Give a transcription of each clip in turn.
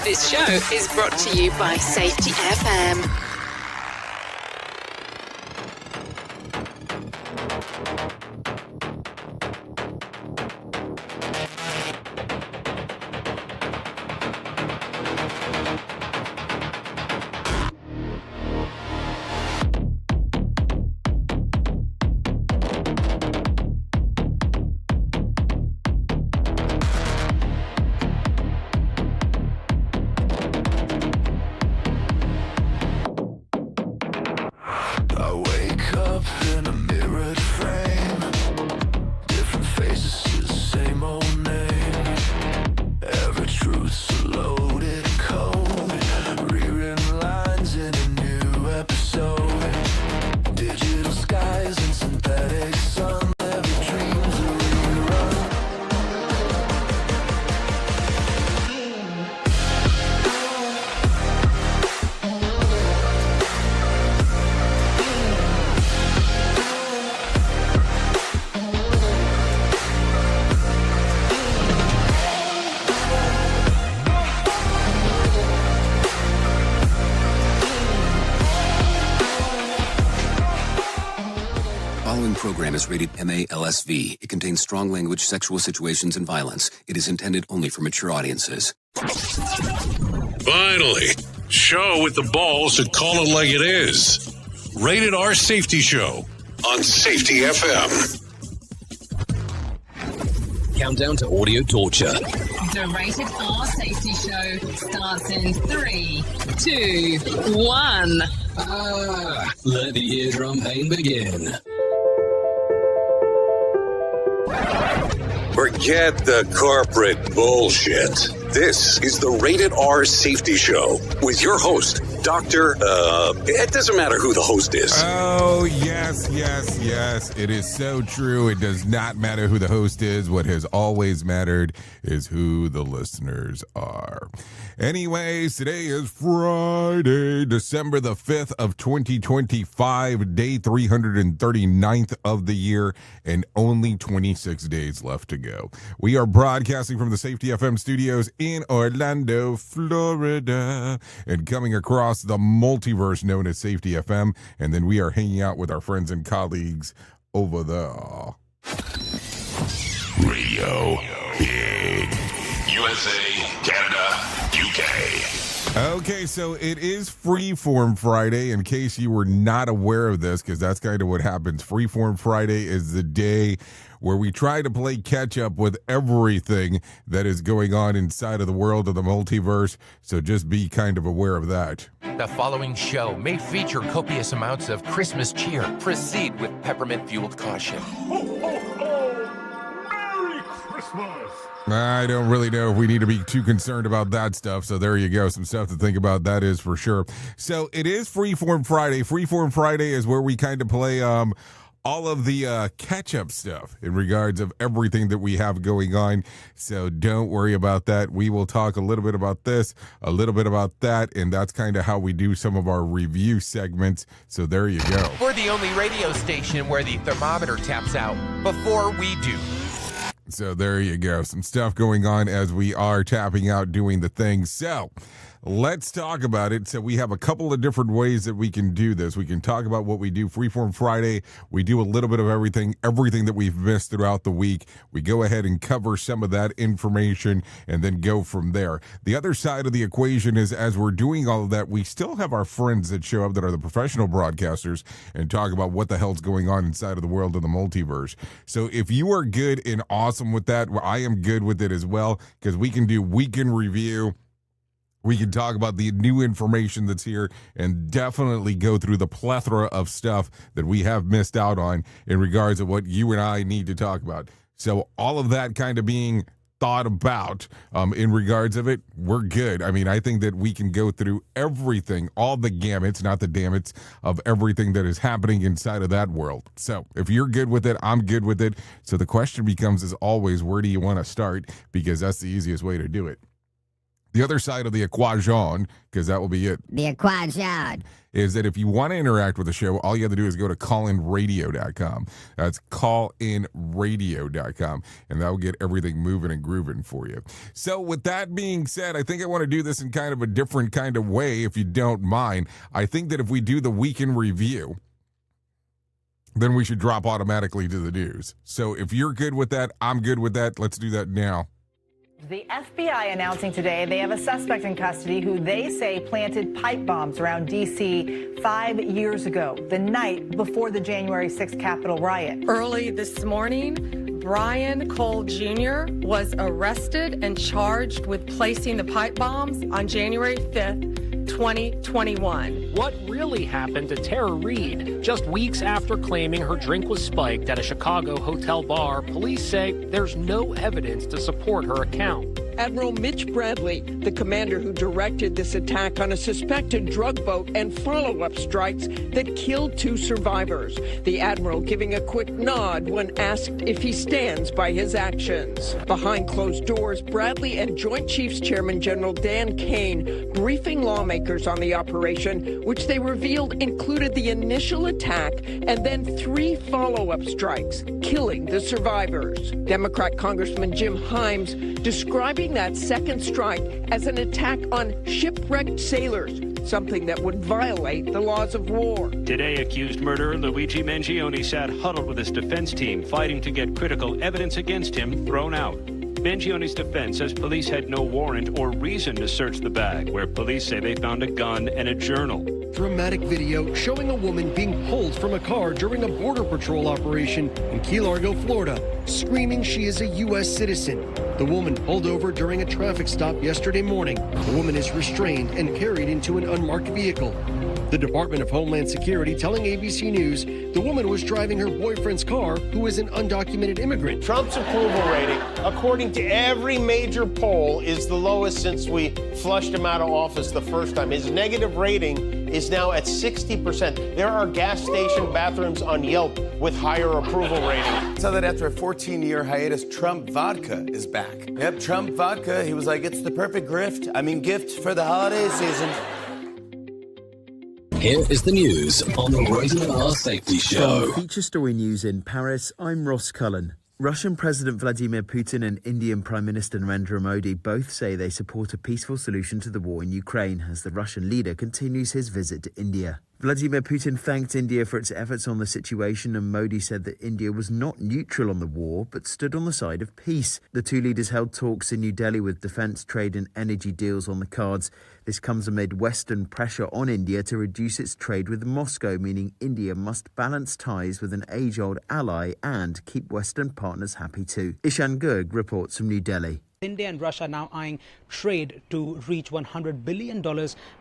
This show is brought to you by Safety FM. Program is rated MALSV. It contains strong language, sexual situations, and violence. It is intended only for mature audiences. Finally, show with the balls to call it like it is. Rated R Safety Show on Safety FM. Countdown to audio torture. The Rated R Safety Show starts in 3, 2, 1. Let the eardrum pain begin. Forget the corporate bullshit. This is the Rated R Safety Show with your host, Dr. It doesn't matter who the host is. Oh, yes. It is so true. It does not matter who the host is. What has always mattered is who the listeners are. Anyways, today is Friday, December the 5th of 2025, day 339th of the year, and only 26 days left to go. We are broadcasting from the Safety FM studios in Orlando, Florida, and coming across the multiverse known as Safety FM, and then we are hanging out with our friends and colleagues over there. Radio in USA, Canada, UK. Okay, so it is Freeform Friday, in case you were not aware of this, because that's kind of what happens. Freeform Friday is the day where we try to play catch up with everything that is going on inside of the world of the multiverse, so just be kind of aware of that. The following show may feature copious amounts of Christmas cheer. Proceed with peppermint-fueled caution. Ho, ho, ho! Merry Christmas! I don't really know if we need to be too concerned about that stuff, so there you go. Some stuff to think about, that is for sure. So it is Freeform Friday. Freeform Friday is where we kind of play all of the catch-up stuff in regards of everything that we have going on. So don't worry about that. We will talk a little bit about this, a little bit about that, and that's kind of how we do some of our review segments. So there you go. We're the only radio station where the thermometer taps out before we do. So there you go. Some stuff going on as we are tapping out, doing the thing. So let's talk about it. So we have a couple of different ways that we can do this. We can talk about what we do. Freeform Friday, we do a little bit of everything that we've missed throughout the week. We go ahead and cover some of that information and then go from there. The other side of the equation is, as we're doing all of that, we still have our friends that show up that are the professional broadcasters and talk about what the hell's going on inside of the world of the multiverse. So if you are good and awesome with that, well, I am good with it as well, because we can do weekend review. We can talk about the new information that's here and definitely go through the plethora of stuff that we have missed out on in regards to what you and I need to talk about. So all of that kind of being thought about in regards of it, we're good. I mean, I think that we can go through everything, all the gamuts, not the dammits, of everything that is happening inside of that world. So if you're good with it, I'm good with it. So the question becomes, as always, where do you want to start? Because that's the easiest way to do it. The other side of the equation, because that will be it, The equation. is that if you want to interact with the show, all you have to do is go to callinradio.com. That's callinradio.com, and that will get everything moving and grooving for you. So with that being said, I think I want to do this in kind of a different kind of way, if you don't mind. I think that if we do the week in review, then we should drop automatically to the news. So if you're good with that, I'm good with that. Let's do that now. The FBI announcing today they have a suspect in custody who they say planted pipe bombs around D.C. 5 years ago, the night before the January 6th Capitol riot. Early this morning, Brian Cole Jr. was arrested and charged with placing the pipe bombs on January 5th, 2021. What really happened to Tara Reid? Just weeks after claiming her drink was spiked at a Chicago hotel bar, police say there's no evidence to support her account. Admiral Mitch Bradley, the commander who directed this attack on a suspected drug boat and follow-up strikes that killed 2 survivors. The admiral giving a quick nod when asked if he stands by his actions. Behind closed doors, Bradley and Joint Chiefs Chairman General Dan Kane briefing lawmakers on the operation, which they revealed included the initial attack and then 3 follow-up strikes, killing the survivors. Democrat Congressman Jim Himes describing that second strike as an attack on shipwrecked sailors, something that would violate the laws of war. Today, accused murderer Luigi Mangione sat huddled with his defense team, fighting to get critical evidence against him thrown out. Mangione's defense says police had no warrant or reason to search the bag, where police say they found a gun and a journal. Dramatic video showing a woman being pulled from a car during a border patrol operation in Key Largo, Florida, screaming she is a U.S. citizen. The woman pulled over during a traffic stop yesterday morning. The woman is restrained and carried into an unmarked vehicle. The Department of Homeland Security telling ABC News the woman was driving her boyfriend's car, who is an undocumented immigrant. Trump's approval rating, according to every major poll, is the lowest since we flushed him out of office the first time. His negative rating is now at 60%. There are gas station bathrooms on Yelp with higher approval rating. So that after a 14-year hiatus, Trump vodka is back. Yep, Trump vodka. He was like, it's the perfect gift for the holiday season. Here is the news on the Rated R Safety Show. From Feature Story News in Paris, I'm Ross Cullen. Russian President Vladimir Putin and Indian Prime Minister Narendra Modi both say they support a peaceful solution to the war in Ukraine as the Russian leader continues his visit to India. Vladimir Putin thanked India for its efforts on the situation, and Modi said that India was not neutral on the war but stood on the side of peace. The two leaders held talks in New Delhi with defence, trade and energy deals on the cards. This comes amid Western pressure on India to reduce its trade with Moscow, meaning India must balance ties with an age-old ally and keep Western partners happy too. Ishan Gurg reports from New Delhi. India and Russia now eyeing trade to reach $100 billion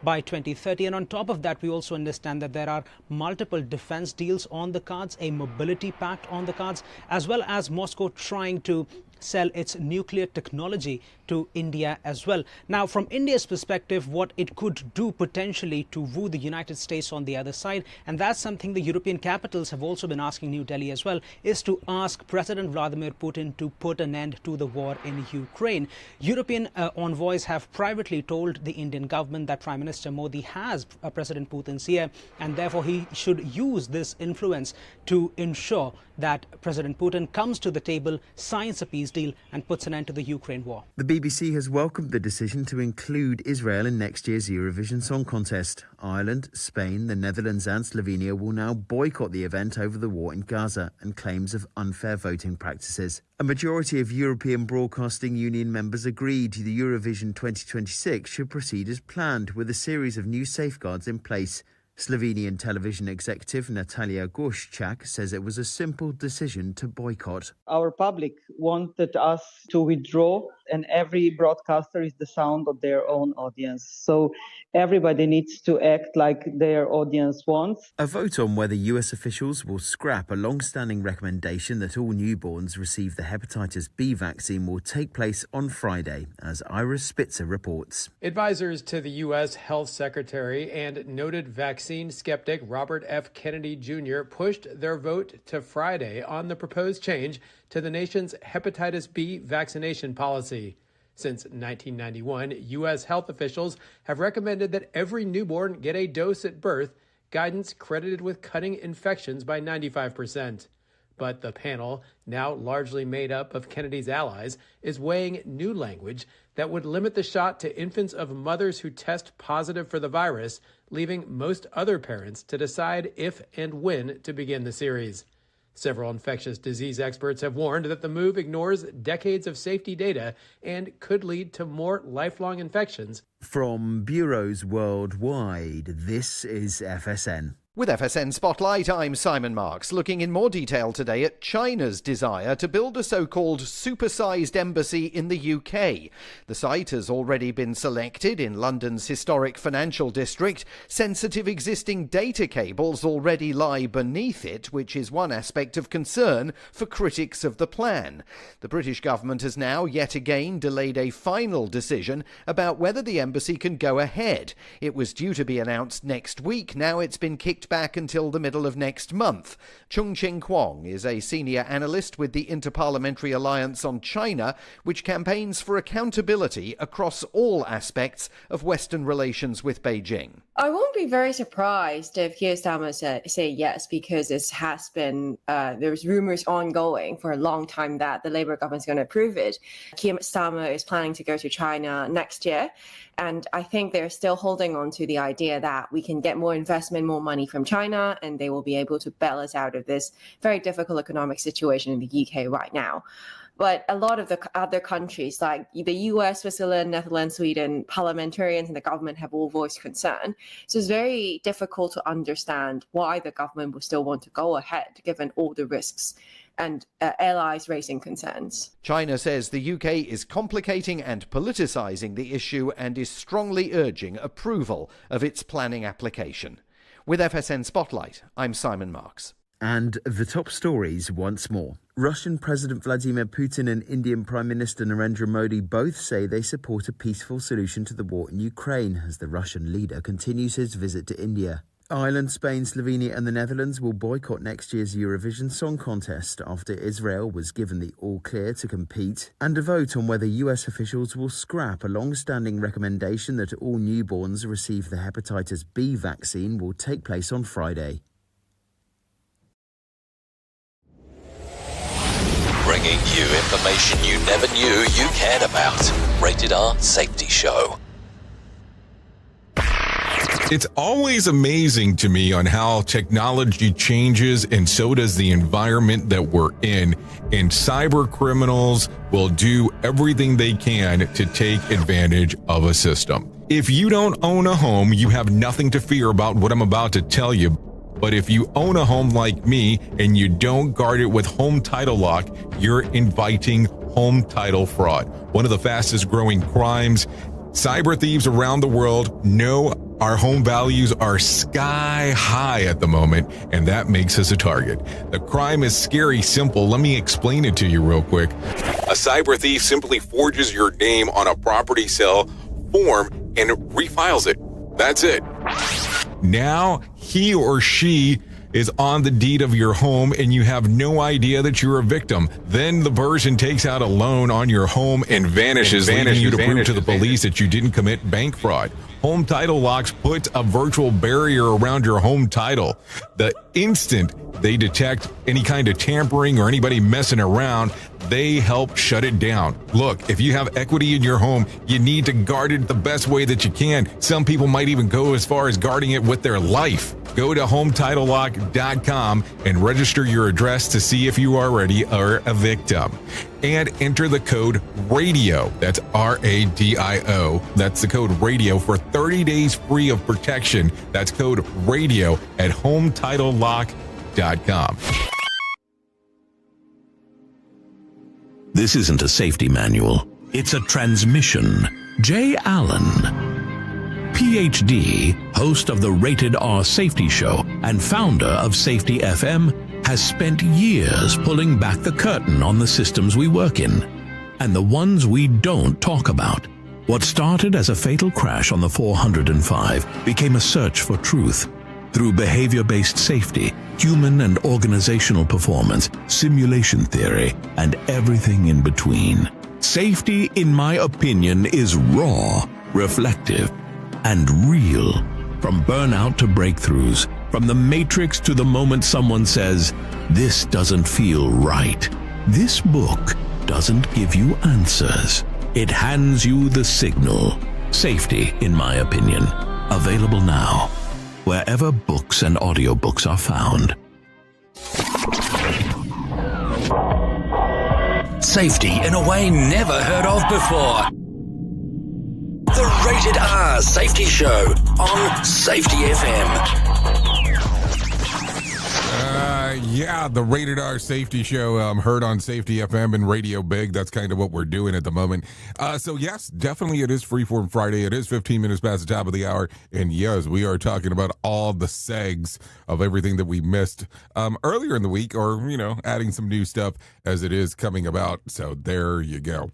by 2030. And on top of that, we also understand that there are multiple defense deals on the cards, a mobility pact on the cards, as well as Moscow trying to sell its nuclear technology to India as well. Now, from India's perspective, what it could do potentially to woo the United States on the other side, and that's something the European capitals have also been asking New Delhi as well, is to ask President Vladimir Putin to put an end to the war in Ukraine. European envoys have privately told the Indian government that Prime Minister Modi has President Putin's ear, and therefore he should use this influence to ensure that President Putin comes to the table, signs a peace deal and puts an end to the Ukraine war. The BBC has welcomed the decision to include Israel in next year's Eurovision Song Contest. Ireland, Spain, the Netherlands and Slovenia will now boycott the event over the war in Gaza and claims of unfair voting practices. A majority of European Broadcasting Union members agreed the Eurovision 2026 should proceed as planned, with a series of new safeguards in place. Slovenian television executive Natalia Gorščak says it was a simple decision to boycott. Our public wanted us to withdraw, and every broadcaster is the sound of their own audience. So everybody needs to act like their audience wants. A vote on whether US officials will scrap a long-standing recommendation that all newborns receive the hepatitis B vaccine will take place on Friday, as Iris Spitzer reports. Advisors to the U.S. Health Secretary and noted vaccine skeptic Robert F. Kennedy Jr. pushed their vote to Friday on the proposed change to the nation's hepatitis B vaccination policy. Since 1991, U.S. health officials have recommended that every newborn get a dose at birth, guidance credited with cutting infections by 95%. But the panel, now largely made up of Kennedy's allies, is weighing new language that would limit the shot to infants of mothers who test positive for the virus, leaving most other parents to decide if and when to begin the series. Several infectious disease experts have warned that the move ignores decades of safety data and could lead to more lifelong infections. From bureaus worldwide, this is FSN. With FSN Spotlight, I'm Simon Marks, looking in more detail today at China's desire to build a so-called supersized embassy in the UK. The site has already been selected in London's historic financial district. Sensitive existing data cables already lie beneath it, which is one aspect of concern for critics of the plan. The British government has now yet again delayed a final decision about whether the embassy can go ahead. It was due to be announced next week. Now it's been kicked back until the middle of next month. Chung Ching Kwong is a senior analyst with the Interparliamentary Alliance on China, which campaigns for accountability across all aspects of Western relations with Beijing. I won't be very surprised if Keir Starmer say yes, because it has been, there's rumors ongoing for a long time that the Labour government is going to approve it. Keir Starmer is planning to go to China next year. And I think they're still holding on to the idea that we can get more investment, more money from China, and they will be able to bail us out of this very difficult economic situation in the UK right now. But a lot of the other countries, like the US, Switzerland, Netherlands, Sweden, parliamentarians and the government have all voiced concern. So it's very difficult to understand why the government will still want to go ahead, given all the risks and allies raising concerns. China says the UK is complicating and politicising the issue and is strongly urging approval of its planning application. With FSN Spotlight, I'm Simon Marks. And the top stories once more. Russian President Vladimir Putin and Indian Prime Minister Narendra Modi both say they support a peaceful solution to the war in Ukraine as the Russian leader continues his visit to India. Ireland, Spain, Slovenia and the Netherlands will boycott next year's Eurovision Song Contest after Israel was given the all-clear to compete, and a vote on whether US officials will scrap a long-standing recommendation that all newborns receive the hepatitis B vaccine will take place on Friday. Bringing you information you never knew you cared about. Rated R Safety Show. It's always amazing to me on how technology changes, and so does the environment that we're in. And cyber criminals will do everything they can to take advantage of a system. If you don't own a home, you have nothing to fear about what I'm about to tell you. But if you own a home like me and you don't guard it with home title lock, you're inviting home title fraud. One of the fastest growing crimes. Cyber thieves around the world know our home values are sky high at the moment, and that makes us a target. The crime is scary simple. Let me explain it to you real quick. A cyber thief simply forges your name on a property sale form and refiles it. That's it. Now he or she is on the deed of your home and you have no idea that you're a victim. Then the person takes out a loan on your home and vanishes, leaving you to prove to the police that you didn't commit bank fraud. Home Title Locks puts a virtual barrier around your home title. The instant they detect any kind of tampering or anybody messing around, they help shut it down. Look, if you have equity in your home, you need to guard it the best way that you can. Some people might even go as far as guarding it with their life. Go to HometitleLock.com and register your address to see if you already are a victim. And enter the code RADIO. That's RADIO. That's the code RADIO for 30 days free of protection. That's code RADIO at HometitleLock.com. This isn't a safety manual. It's a transmission. Jay Allen, PhD, host of the Rated R Safety Show and founder of Safety FM, has spent years pulling back the curtain on the systems we work in and the ones we don't talk about. What started as a fatal crash on the 405 became a search for truth. Through behavior-based safety, human and organizational performance, simulation theory, and everything in between. Safety, in my opinion, is raw, reflective, and real. From burnout to breakthroughs, from the matrix to the moment someone says, "This doesn't feel right." This book doesn't give you answers. It hands you the signal. Safety, in my opinion. Available now, wherever books and audiobooks are found. Safety in a way never heard of before. The Rated R Safety Show on Safety FM. Yeah, the Rated R Safety Show, heard on Safety FM and Radio Big. That's kind of what we're doing at the moment. So yes, definitely it is Freeform Friday. It is 15 minutes past the top of the hour. And yes, we are talking about all the segs of everything that we missed earlier in the week, or, adding some new stuff as it is coming about. So there you go.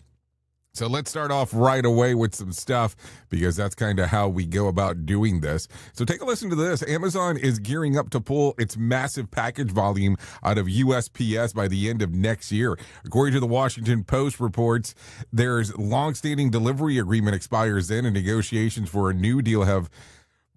So let's start off right away with some stuff, because that's kind of how we go about doing this. So take a listen to this. Amazon is gearing up to pull its massive package volume out of USPS by the end of next year. According to the Washington Post reports, there's longstanding delivery agreement expires then, and negotiations for a new deal have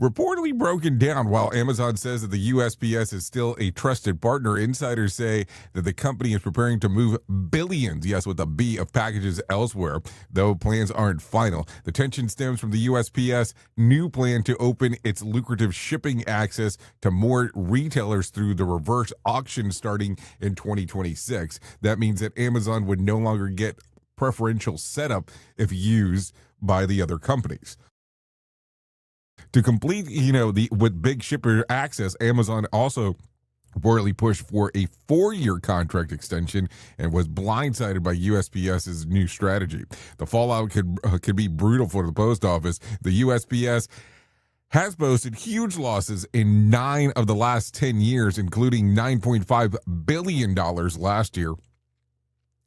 reportedly broken down. While Amazon says that the USPS is still a trusted partner, insiders say that the company is preparing to move billions, yes, with a B, of packages elsewhere, though plans aren't final. The tension stems from the USPS new plan to open its lucrative shipping access to more retailers through the reverse auction starting in 2026. That means that Amazon would no longer get preferential setup if used by the other companies. To complete, with big shipper access, Amazon also reportedly pushed for a 4-year contract extension and was blindsided by USPS's new strategy. The fallout could be brutal for the post office. The USPS has posted huge losses in 9 of the last 10 years, including $9.5 billion last year,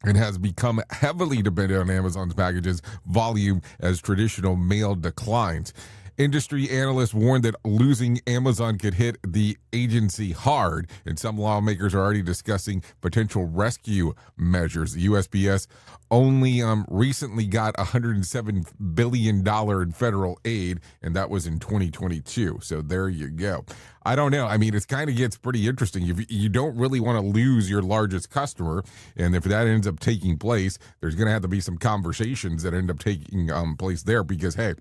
and has become heavily dependent on Amazon's packages volume as traditional mail declines. Industry analysts warned that losing Amazon could hit the agency hard, and some lawmakers are already discussing potential rescue measures. The USPS only recently got $107 billion in federal aid, and that was in 2022. So there you go. I don't know. I mean, it kind of gets pretty interesting. You don't really want to lose your largest customer, and if that ends up taking place, there's going to have to be some conversations that end up taking place there, because, hey,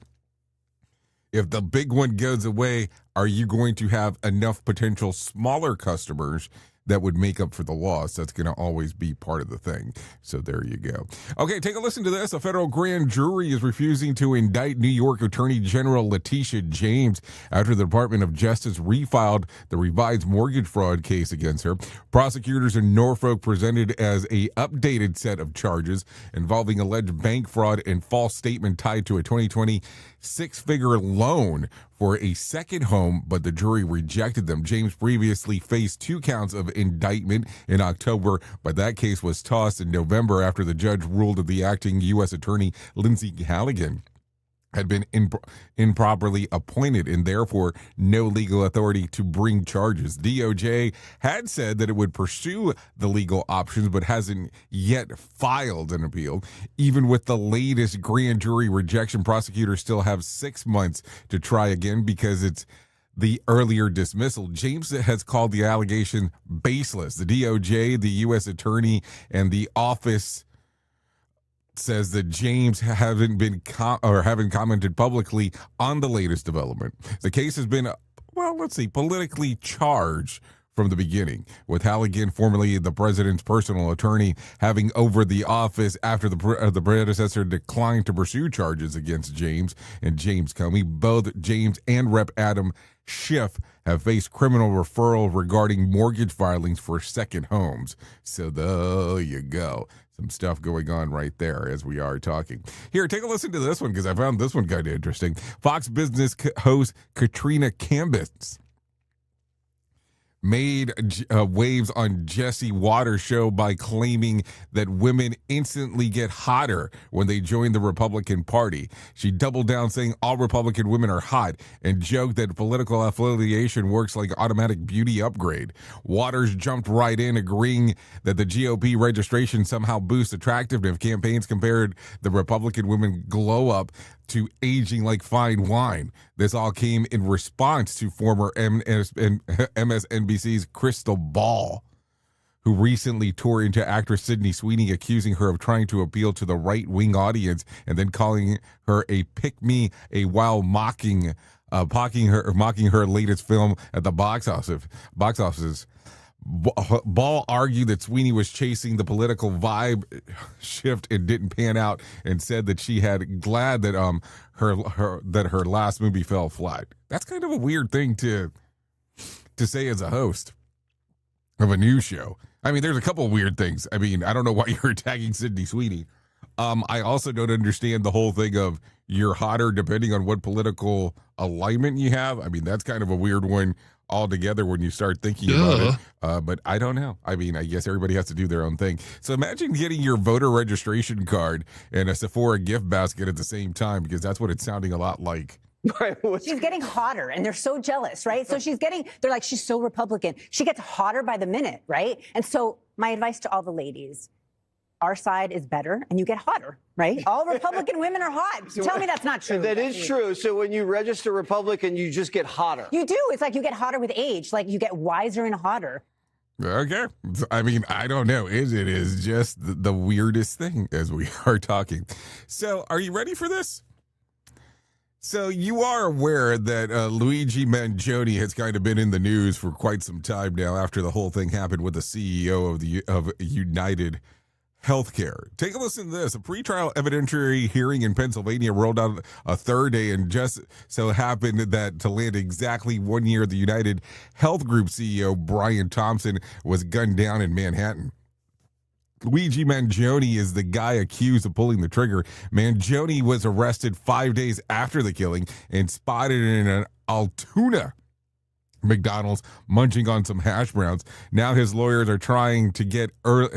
if the big one goes away, are you going to have enough potential smaller customers that would make up for the loss? That's going to always be part of the thing. So there you go. Okay, take a listen to this. A federal grand jury is refusing to indict New York Attorney General Letitia James after the Department of Justice refiled the revised mortgage fraud case against her. Prosecutors in Norfolk presented as a updated set of charges involving alleged bank fraud and false statement tied to a 2020 six-figure loan for a second home, but the jury rejected them. James previously faced 2 counts of indictment in October, but that case was tossed in November after the judge ruled that the acting U.S. Attorney Lindsey Halligan had been improperly appointed and therefore no legal authority to bring charges. DOJ had said that it would pursue the legal options, but hasn't yet filed an appeal. Even with the latest grand jury rejection, prosecutors still have 6 months to try again because it's the earlier dismissal. James has called the allegation baseless. The DOJ, the U.S. Attorney, and the office says that James haven't commented publicly on the latest development. The case has been, politically charged from the beginning, with Halligan, formerly the president's personal attorney, having over the office after the predecessor declined to pursue charges against James and James Comey. Both James and Rep. Adam Schiff have faced criminal referral regarding mortgage filings for second homes. So there you go. Some stuff going on right there as we are talking. Here, take a listen to this one because I found this one kind of interesting. Fox Business host Katrina Cambis made waves on Jesse Waters' show by claiming that women instantly get hotter when they join the Republican Party. She doubled down saying all Republican women are hot and joked that political affiliation works like automatic beauty upgrade. Waters jumped right in, agreeing that the GOP registration somehow boosts attractiveness. Campaigns compared the Republican women glow up to aging like fine wine. This all came in response to former MSNBC's Crystal Ball, who recently tore into actress Sydney Sweeney, accusing her of trying to appeal to the right-wing audience and then calling her a pick-me while mocking her latest film at the box offices. Ball argued that Sweeney was chasing the political vibe shift and didn't pan out, and said that she had glad that her last movie fell flat. That's kind of a weird thing to say as a host of a news show. I mean, there's a couple of weird things. I mean, I don't know why you're attacking Sydney Sweeney. I also don't understand the whole thing of you're hotter depending on what political alignment you have. I mean, that's kind of a weird one altogether when you start thinking about it. But I don't know. I mean, I guess everybody has to do their own thing. So imagine getting your voter registration card and a Sephora gift basket at the same time, because that's what it's sounding a lot like. She's getting hotter, and they're so jealous, right? So they're like, she's so Republican. She gets hotter by the minute, right? And so my advice to all the ladies, our side is better, and you get hotter, right? All Republican women are hot. Tell me that's not true. That is true. So when you register Republican, you just get hotter. You do. It's like you get hotter with age. Like you get wiser and hotter. Okay. I mean, I don't know. It is just the weirdest thing as we are talking. So are you ready for this? So you are aware that Luigi Mangione has kind of been in the news for quite some time now after the whole thing happened with the CEO of United Healthcare. Take a listen to this. A pretrial evidentiary hearing in Pennsylvania rolled out a third day, and just so happened that to land exactly 1 year, the United Health Group CEO Brian Thompson was gunned down in Manhattan. Luigi Mangione is the guy accused of pulling the trigger. Mangione was arrested 5 days after the killing and spotted in an Altoona McDonald's munching on some hash browns. Now his lawyers are trying to get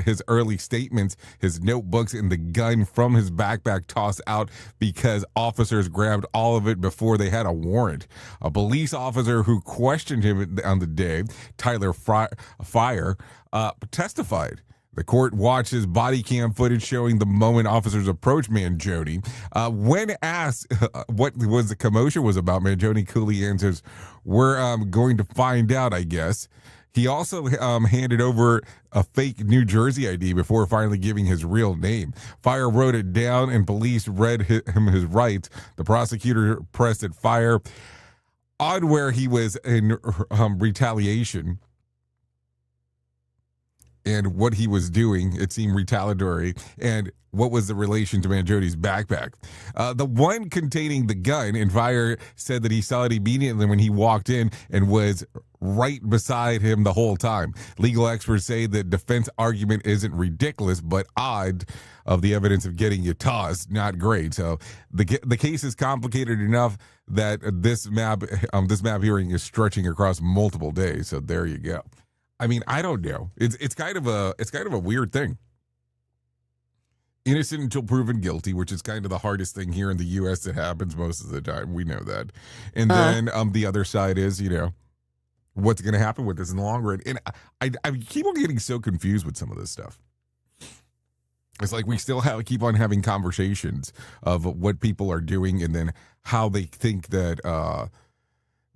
his early statements, his notebooks, and the gun from his backpack tossed out because officers grabbed all of it before they had a warrant. A police officer who questioned him on the day, Tyler Fire, testified. The court watched his body cam footage showing the moment officers approached Mangione. When asked what was the commotion was about, Mangione coolly answers, "We're going to find out, I guess." He also handed over a fake New Jersey ID before finally giving his real name. Fire wrote it down and police read him his rights. The prosecutor pressed at Fire on where he was in retaliation. And what he was doing, it seemed retaliatory, and what was the relation to Mangione's backpack. The one containing the gun, and Fire said that he saw it immediately when he walked in and was right beside him the whole time. Legal experts say the defense argument isn't ridiculous, but odd of the evidence of getting you tossed, not great. So the case is complicated enough that this map hearing is stretching across multiple days. So there you go. I mean, I don't know. It's kind of a weird thing. Innocent until proven guilty, which is kind of the hardest thing here in the U.S. that happens most of the time. We know that. And then the other side is, what's going to happen with this in the long run. And I keep on getting so confused with some of this stuff. It's like we still keep on having conversations of what people are doing and then how they think that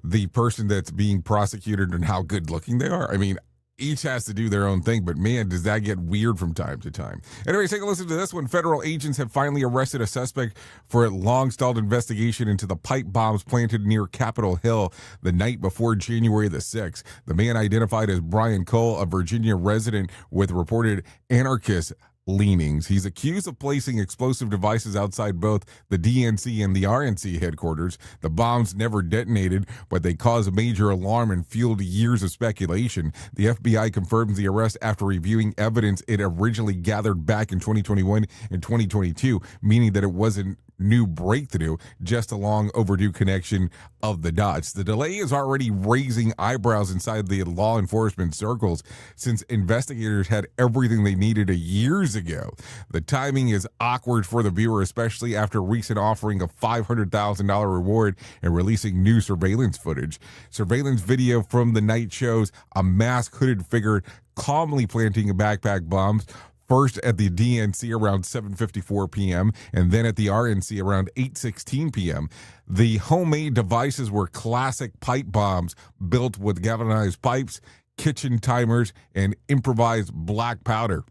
the person that's being prosecuted and how good looking they are. I mean, each has to do their own thing, but man, does that get weird from time to time. Anyway, take a listen to this one. Federal agents have finally arrested a suspect for a long-stalled investigation into the pipe bombs planted near Capitol Hill the night before January the 6th. The man, identified as Brian Cole, a Virginia resident with reported anarchist leanings. He's accused of placing explosive devices outside both the DNC and the RNC headquarters. The bombs never detonated, but they caused major alarm and fueled years of speculation. The FBI confirms the arrest after reviewing evidence it originally gathered back in 2021 and 2022, meaning that it wasn't new breakthrough just a long overdue connection of the dots. The delay is already raising eyebrows inside the law enforcement circles since investigators had everything they needed years ago. The timing is awkward for the viewer, especially after recent offering a $500,000 reward and releasing new surveillance footage. Surveillance video from the night shows a masked hooded figure calmly planting backpack bombs, first at the DNC around 7:54 p.m. and then at the RNC around 8:16 p.m. The homemade devices were classic pipe bombs built with galvanized pipes, kitchen timers, and improvised black powder.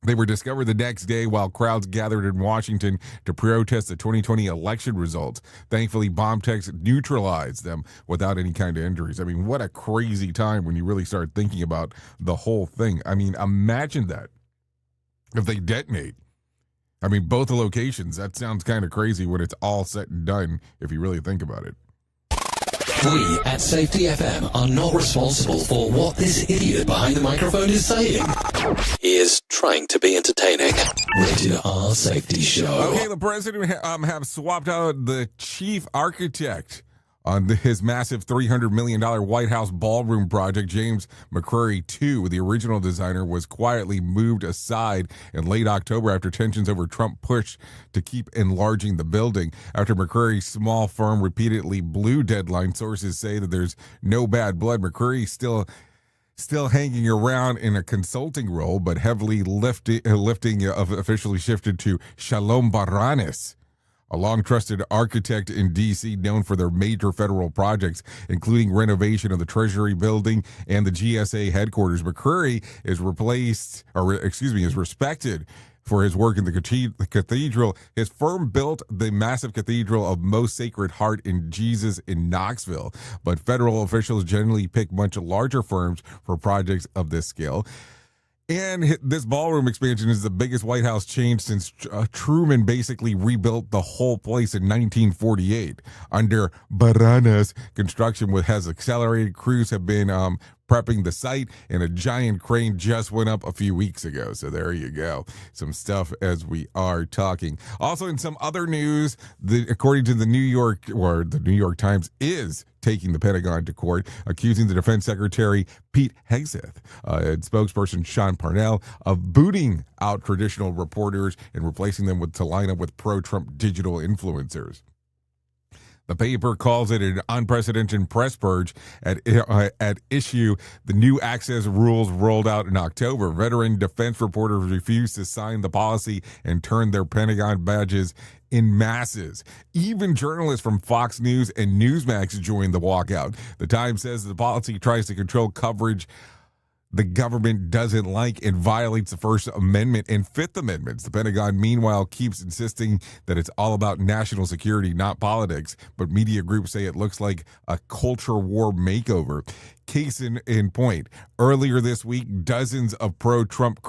They were discovered the next day while crowds gathered in Washington to protest the 2020 election results. Thankfully, bomb techs neutralized them without any kind of injuries. I mean, what a crazy time when you really start thinking about the whole thing. I mean, imagine that if they detonate. I mean, both the locations, that sounds kind of crazy when it's all said and done, if you really think about it. We at Safety FM are not responsible for what this idiot behind the microphone is saying. He is trying to be entertaining. Rated R Safety Show. Okay, the president have swapped out the chief architect on his massive $300 million White House ballroom project. James McCreary II, the original designer, was quietly moved aside in late October after tensions over Trump push to keep enlarging the building. After McCreary's small firm repeatedly blew deadline, sources say that there's no bad blood. McCreary still hanging around in a consulting role, but heavily lifting officially shifted to Shalom Baranis, a long-trusted architect in D.C. known for their major federal projects, including renovation of the Treasury Building and the GSA headquarters. McCreary is respected for his work in the cathedral. His firm built the massive Cathedral of Most Sacred Heart in Jesus in Knoxville, but federal officials generally pick much larger firms for projects of this scale. And this ballroom expansion is the biggest White House change since Truman basically rebuilt the whole place in 1948. Under Baranas, construction has accelerated. Crews have been prepping the site, and a giant crane just went up a few weeks ago. So there you go. Some stuff as we are talking. Also, in some other news, according to the New York Times, is taking the Pentagon to court, accusing the Defense Secretary Pete Hegseth and spokesperson Sean Parnell of booting out traditional reporters and replacing them to line up with pro-Trump digital influencers. The paper calls it an unprecedented press purge at issue. The new access rules rolled out in October. Veteran defense reporters refused to sign the policy and turned their Pentagon badges in masses. Even journalists from Fox News and Newsmax joined the walkout. The Times says the policy tries to control coverage the government doesn't like and violates the First Amendment and Fifth Amendments. The Pentagon, meanwhile, keeps insisting that it's all about national security, not politics, but media groups say it looks like a culture war makeover. Case in point, earlier this week, dozens of pro-Trump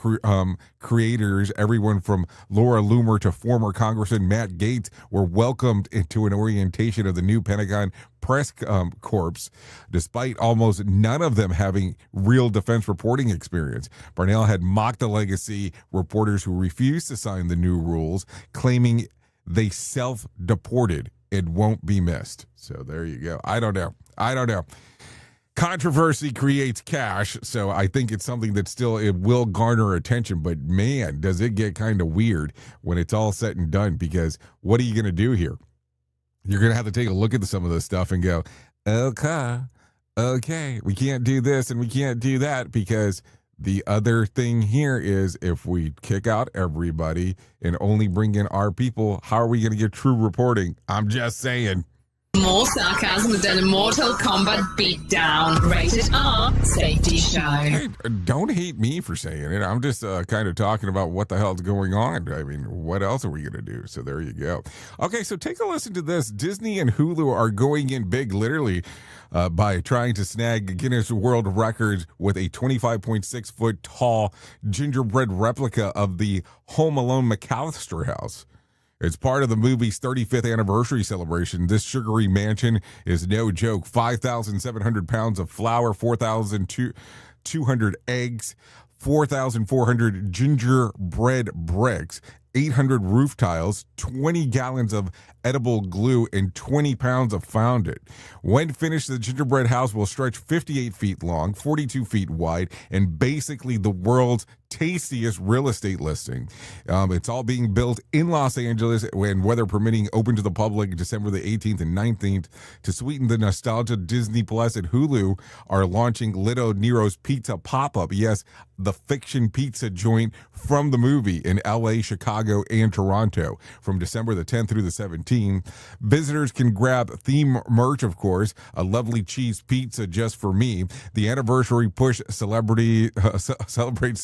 creators, everyone from Laura Loomer to former Congressman Matt Gaetz, were welcomed into an orientation of the new Pentagon press corps, despite almost none of them having real defense reporting experience. Parnell had mocked the legacy reporters who refused to sign the new rules, claiming they self-deported. It won't be missed. So there you go. I don't know. Controversy creates cash, so I think it's something that it will garner attention, but man, does it get kind of weird when it's all said and done, because what are you going to do here? You're going to have to take a look at some of this stuff and go, okay, we can't do this and we can't do that, because the other thing here is if we kick out everybody and only bring in our people, how are we going to get true reporting? I'm just saying. More sarcasm than a Mortal Kombat beatdown. Rated R Safety Show. Hey, don't hate me for saying it. I'm just kind of talking about what the hell's going on. I mean, what else are we going to do? So there you go. Okay, so take a listen to this. Disney and Hulu are going in big, literally, by trying to snag Guinness World Records with a 25.6-foot tall gingerbread replica of the Home Alone McAllister house. It's part of the movie's 35th anniversary celebration. This sugary mansion is no joke. 5,700 pounds of flour, 4,200 eggs, 4,400 gingerbread bricks, 800 roof tiles, 20 gallons of edible glue, and 20 pounds of fondant. When finished, the gingerbread house will stretch 58 feet long, 42 feet wide, and basically the world's tastiest real estate listing. It's all being built in Los Angeles, when weather permitting, open to the public December the 18th and 19th. To sweeten the nostalgia, Disney Plus and Hulu are launching Little Nero's Pizza pop-up. Yes, the fiction pizza joint from the movie in LA, Chicago, and Toronto from December the 10th through the 17th. Visitors can grab theme merch, of course, a lovely cheese pizza just for me. The anniversary push celebrates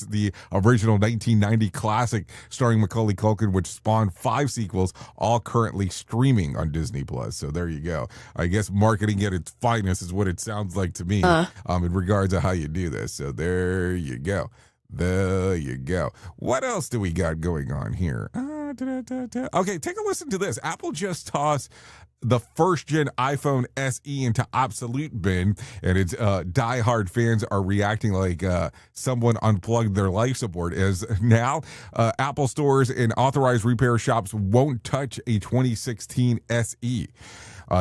the original 1990 classic starring Macaulay Culkin, which spawned 5 sequels, all currently streaming on Disney Plus. So there you go. I guess marketing at its finest is what it sounds like to me in regards to how you do this. So there you go. There you go. What else do we got going on here? Okay, take a listen to this. Apple just tossed the first-gen iPhone SE into obsolete bin, and its diehard fans are reacting like someone unplugged their life support, as now Apple stores and authorized repair shops won't touch a 2016 SE.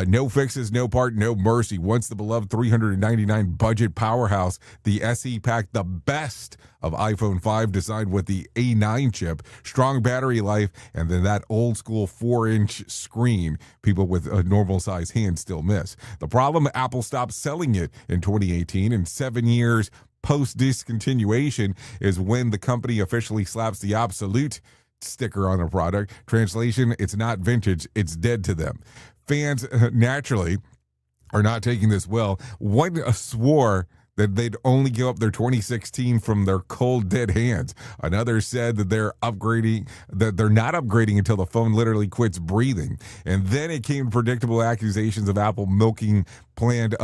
No fixes, no part, no mercy. Once the beloved $399 budget powerhouse, the SE packed the best of iPhone 5, designed with the A9 chip, strong battery life, and then that old school 4-inch screen people with a normal size hands still miss. The problem, Apple stopped selling it in 2018, and 7 years post-discontinuation is when the company officially slaps the obsolete sticker on the product. Translation, it's not vintage, it's dead to them. Fans naturally are not taking this well. One swore that they'd only give up their 2016 from their cold, dead hands. Another said that they're not upgrading until the phone literally quits breathing. And then it came predictable accusations of Apple milking planned,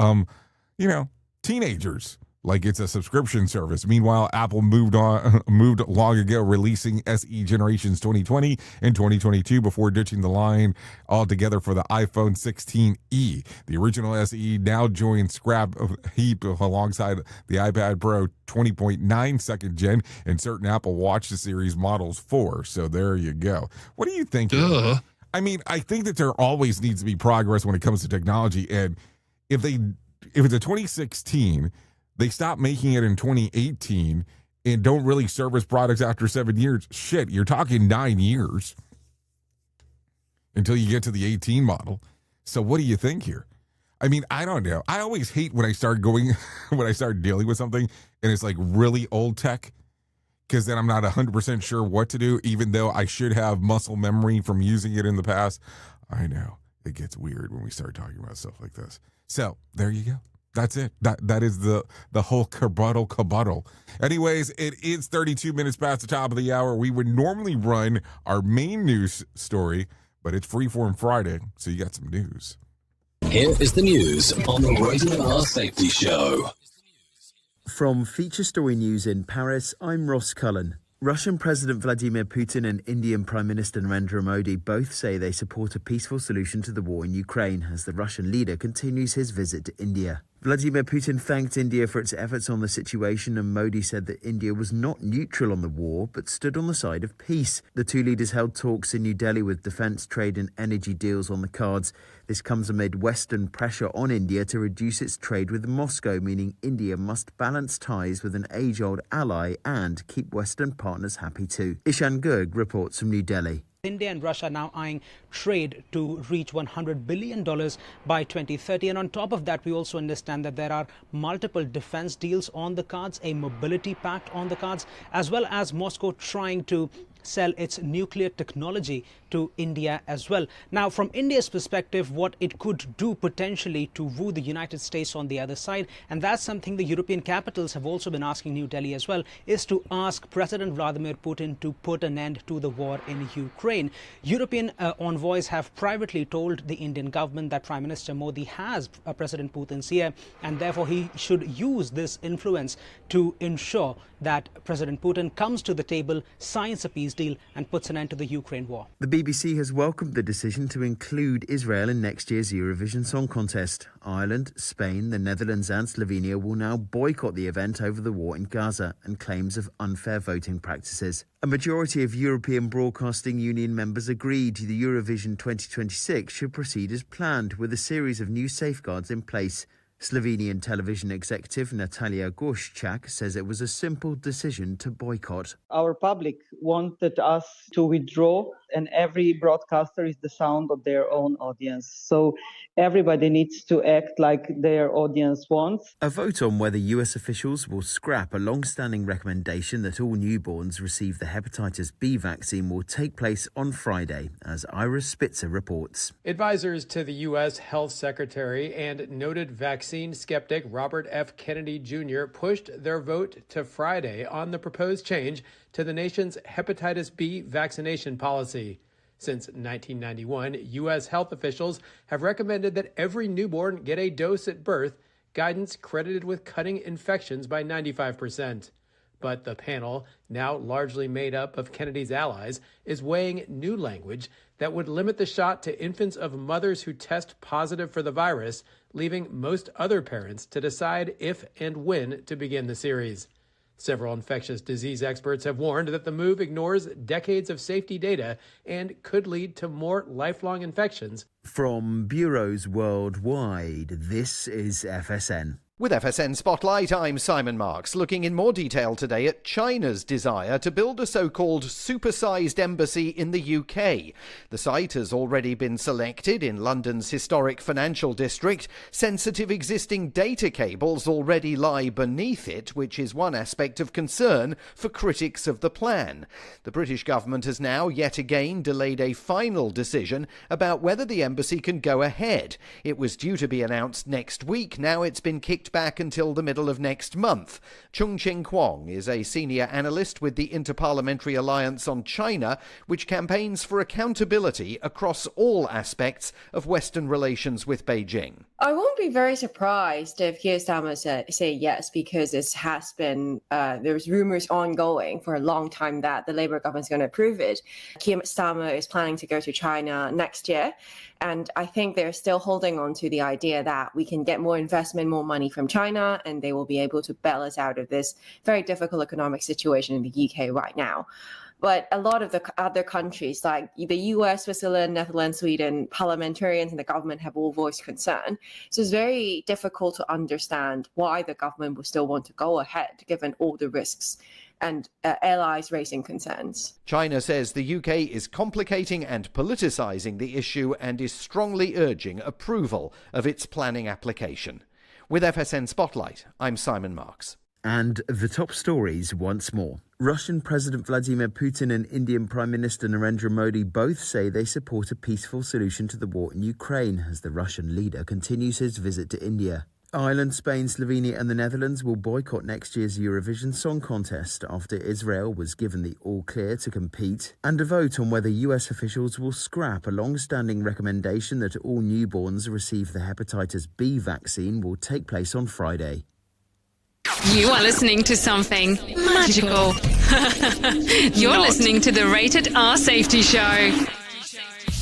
teenagers like it's a subscription service. Meanwhile, Apple moved long ago, releasing SE generations 2020 and 2022 before ditching the line altogether for the iPhone 16e. The original SE now joins scrap heap alongside the iPad Pro 20.9 second gen and certain Apple Watch series models 4. So there you go. What do you think? I mean, I think that there always needs to be progress when it comes to technology. And if it's a 2016, they stopped making it in 2018 and don't really service products after 7 years. Shit, you're talking 9 years until you get to the 18 model. So what do you think here? I mean, I don't know. I always hate when I start dealing with something and it's like really old tech, because then I'm not 100% sure what to do, even though I should have muscle memory from using it in the past. I know it gets weird when we start talking about stuff like this. So there you go. That's it. That is the whole cabuttal. Anyways, it is 32 minutes past the top of the hour. We would normally run our main news story, but it's Freeform Friday, so you got some news. Here is the news on the Rated R Safety Show. From Feature Story News in Paris, I'm Ross Cullen. Russian President Vladimir Putin and Indian Prime Minister Narendra Modi both say they support a peaceful solution to the war in Ukraine as the Russian leader continues his visit to India. Vladimir Putin thanked India for its efforts on the situation, and Modi said that India was not neutral on the war, but stood on the side of peace. The two leaders held talks in New Delhi with defence, trade and energy deals on the cards. This comes amid Western pressure on India to reduce its trade with Moscow, meaning India must balance ties with an age-old ally and keep Western partners happy too. Ishan Gurg reports from New Delhi. India and Russia now eyeing trade to reach $100 billion by 2030. And on top of that, we also understand that there are multiple defense deals on the cards, a mobility pact on the cards, as well as Moscow trying to sell its nuclear technology to India as well. Now, from India's perspective, what it could do potentially to woo the United States on the other side, and that's something the European capitals have also been asking New Delhi as well, is to ask President Vladimir Putin to put an end to the war in Ukraine. European envoys have privately told the Indian government that Prime Minister Modi has President Putin's ear, and therefore he should use this influence to ensure that President Putin comes to the table, signs a peace defense deal and puts an end to the Ukraine war. The BBC has welcomed the decision to include Israel in next year's Eurovision Song Contest. Ireland, Spain, the Netherlands and Slovenia will now boycott the event over the war in Gaza and claims of unfair voting practices. A majority of European Broadcasting Union members agreed the Eurovision 2026 should proceed as planned, with a series of new safeguards in place. Slovenian television executive Natalia Gorščak says it was a simple decision to boycott. Our public wanted us to withdraw, and every broadcaster is the sound of their own audience. So everybody needs to act like their audience wants. A vote on whether US officials will scrap a long-standing recommendation that all newborns receive the hepatitis B vaccine will take place on Friday, as Ira Spitzer reports. Advisors to the U.S. Health Secretary and noted vaccine skeptic Robert F. Kennedy Jr. pushed their vote to Friday on the proposed change to the nation's hepatitis B vaccination policy. Since 1991, U.S. health officials have recommended that every newborn get a dose at birth, guidance credited with cutting infections by 95%. But the panel, now largely made up of Kennedy's allies, is weighing new language that would limit the shot to infants of mothers who test positive for the virus, leaving most other parents to decide if and when to begin the series. Several infectious disease experts have warned that the move ignores decades of safety data and could lead to more lifelong infections. From bureaus worldwide, this is FSN. With FSN Spotlight, I'm Simon Marks, looking in more detail today at China's desire to build a so-called supersized embassy in the UK. The site has already been selected in London's historic financial district. Sensitive existing data cables already lie beneath it, which is one aspect of concern for critics of the plan. The British government has now yet again delayed a final decision about whether the embassy can go ahead. It was due to be announced next week. Now it's been kicked back until the middle of next month. Chung Ching-Kwong is a senior analyst with the Interparliamentary Alliance on China, which campaigns for accountability across all aspects of Western relations with Beijing. I won't be very surprised if Keir Starmer say yes, because it has been, there's rumors ongoing for a long time that the Labour government is going to approve it. Keir Starmer is planning to go to China next year. And I think they're still holding on to the idea that we can get more investment, more money from China, and they will be able to bail us out of this very difficult economic situation in the UK right now. But a lot of the other countries, like the US, Switzerland, Netherlands, Sweden, parliamentarians and the government have all voiced concern. So it's very difficult to understand why the government will still want to go ahead, given all the risks and allies raising concerns. China says the UK is complicating and politicising the issue and is strongly urging approval of its planning application. With FSN Spotlight, I'm Simon Marks. And the top stories once more. Russian President Vladimir Putin and Indian Prime Minister Narendra Modi both say they support a peaceful solution to the war in Ukraine as the Russian leader continues his visit to India. Ireland, Spain, Slovenia and the Netherlands will boycott next year's Eurovision Song Contest after Israel was given the all-clear to compete. And a vote on whether US officials will scrap a long-standing recommendation that all newborns receive the hepatitis B vaccine will take place on Friday. You are listening to something magical. You're listening to the Rated R Safety Show.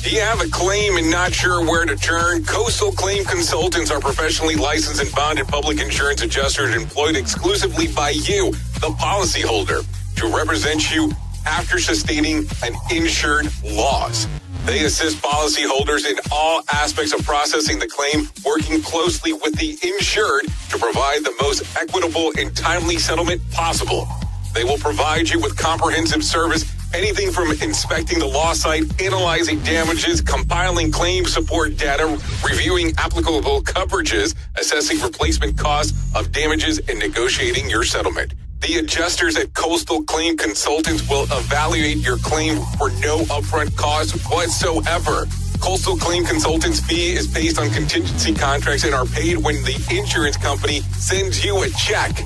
Do you have a claim and not sure where to turn? Coastal Claim Consultants are professionally licensed and bonded public insurance adjusters employed exclusively by you, the policyholder, to represent you after sustaining an insured loss. They assist policyholders in all aspects of processing the claim, working closely with the insured to provide the most equitable and timely settlement possible. They will provide you with comprehensive service, anything from inspecting the loss site, analyzing damages, compiling claim support data, reviewing applicable coverages, assessing replacement costs of damages, and negotiating your settlement. The adjusters at Coastal Claim Consultants will evaluate your claim for no upfront cost whatsoever. Coastal Claim Consultants' fee is based on contingency contracts and are paid when the insurance company sends you a check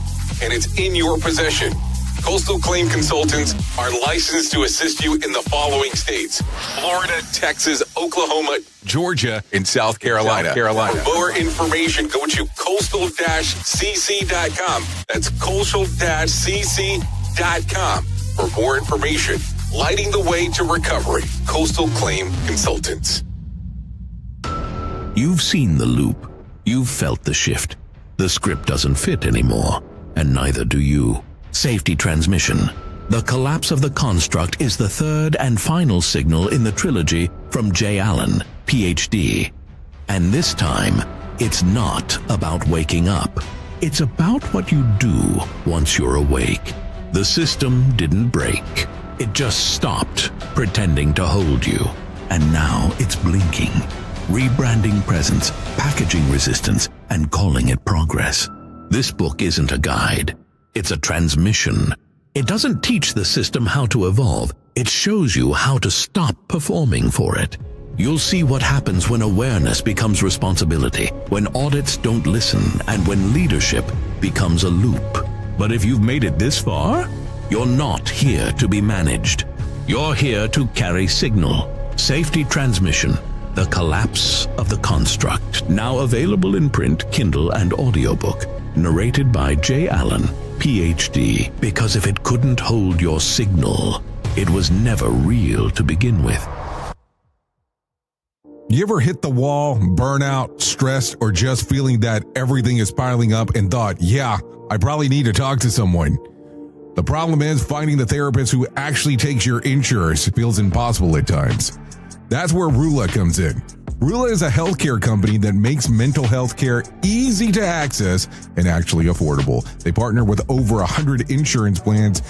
and it's in your possession. Coastal Claim Consultants are licensed to assist you in the following states: Florida, Texas, Oklahoma, Georgia, and South Carolina. For more information, go to coastal-cc.com. That's coastal-cc.com for more information. lighting the way to recovery. Coastal Claim Consultants. You've seen the loop. You've felt the shift. The script doesn't fit anymore, and neither do you. Safety transmission. The collapse of the construct is the third and final signal in the trilogy from J. Allen, Ph.D. And this time, it's not about waking up. It's about what you do once you're awake. The system didn't break. It just stopped pretending to hold you. And now it's blinking, rebranding presence, packaging resistance, and calling it progress. This book isn't a guide. It's a transmission. It doesn't teach the system how to evolve. It shows you how to stop performing for it. You'll see what happens when awareness becomes responsibility, when audits don't listen, and when leadership becomes a loop. But if you've made it this far, you're not here to be managed. You're here to carry signal. Safety transmission. The collapse of the construct. Now available in print, Kindle, and audiobook. Narrated by J. Allen, Ph.D. Because if it couldn't hold your signal, it was never real to begin with. You ever hit the wall, burnout, stressed, or just feeling that everything is piling up and thought, yeah, I probably need to talk to someone? The problem is finding the therapist who actually takes your insurance feels impossible at times. That's where Rula comes in. Rula is a healthcare company that makes mental health care easy to access and actually affordable. They partner with over 100 insurance plans,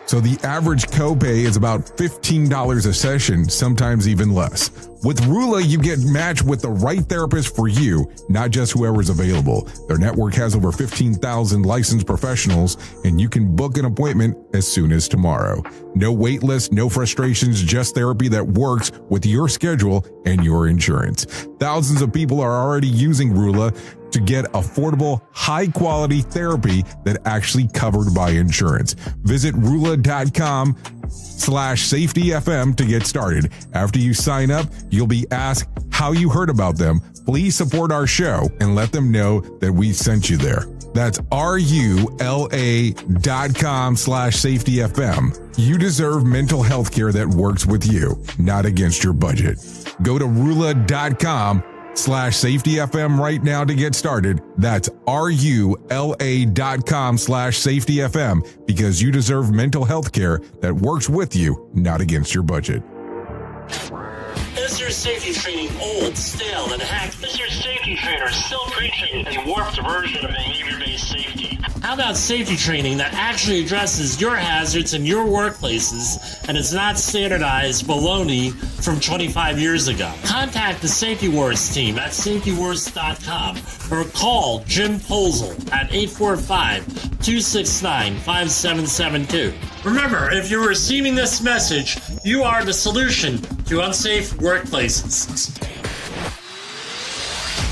so the average copay is about $15 a session, sometimes even less. With Rula, you get matched with the right therapist for you, not just whoever's available. Their network has over 15,000 licensed professionals, and you can book an appointment as soon as tomorrow. No wait list, no frustrations, just therapy that works with your schedule and your insurance. Thousands of people are already using Rula to get affordable, high-quality therapy that actually covered by insurance. Visit Rula.com/safetyfm to get started. After you sign up, you'll be asked how you heard about them. Please support our show and let them know that we sent you there. That's RULA.com/safetyfm. You deserve mental health care that works with you, not against your budget. Go to Rula.com/safetyfm right now to get started. That's RULA.com/safetyfm because you deserve mental health care that works with you, not against your budget. Is your safety training old, stale, and hacked? Is your safety trainer still preaching a warped version of behavior-based safety? How about safety training that actually addresses your hazards in your workplaces and is not standardized baloney from 25 years ago? Contact the Safety Wars team at safetywars.com or call Jim Posel at 845-269-5772. Remember, if you're receiving this message, you are the solution to unsafe workplaces.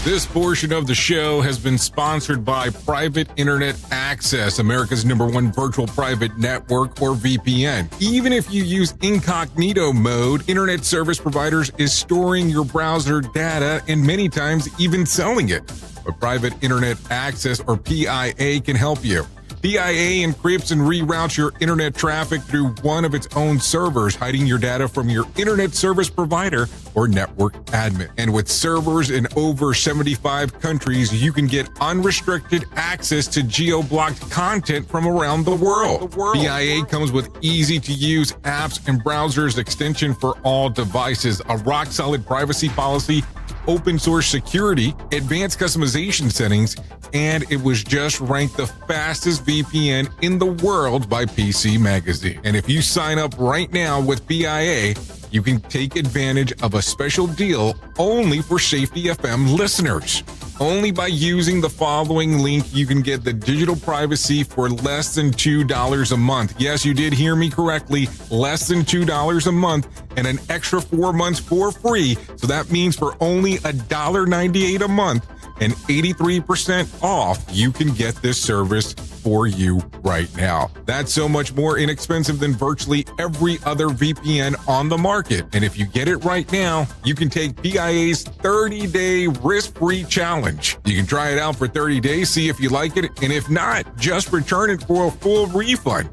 This portion of the show has been sponsored by Private Internet Access, America's #1 virtual private network, or VPN. Even if you use incognito mode, internet service providers is storing your browser data and many times even selling it. But Private Internet Access, or PIA, can help you. PIA encrypts and reroutes your internet traffic through one of its own servers, hiding your data from your internet service provider or network admin. And with servers in over 75 countries, you can get unrestricted access to geo-blocked content from around the world. PIA comes with easy-to-use apps and browsers extension for all devices, a rock-solid privacy policy, open source security, advanced customization settings, and it was just ranked the fastest VPN in the world by PC Magazine. And if you sign up right now with PIA, you can take advantage of a special deal only for Safety FM listeners. Only by using the following link, you can get the digital privacy for less than $2 a month. Yes, you did hear me correctly, less than $2 a month, and an extra 4 months for free. So that means for only $1.98 a month and 83% off, you can get this service for you right now. That's so much more inexpensive than virtually every other VPN on the market. And if you get it right now, you can take PIA's 30-day risk-free challenge. You can try it out for 30 days, see if you like it, and if not, just return it for a full refund.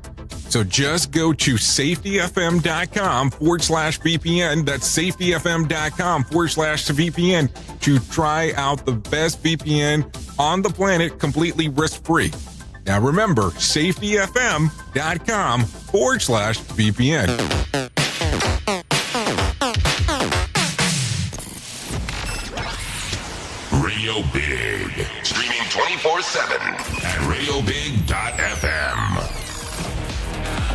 So just go to safetyfm.com/VPN. That's safetyfm.com/VPN to try out the best VPN on the planet completely risk-free. Now remember, safetyfm.com/VPN. Radio Big. Streaming 24/7 at radiobig.fm.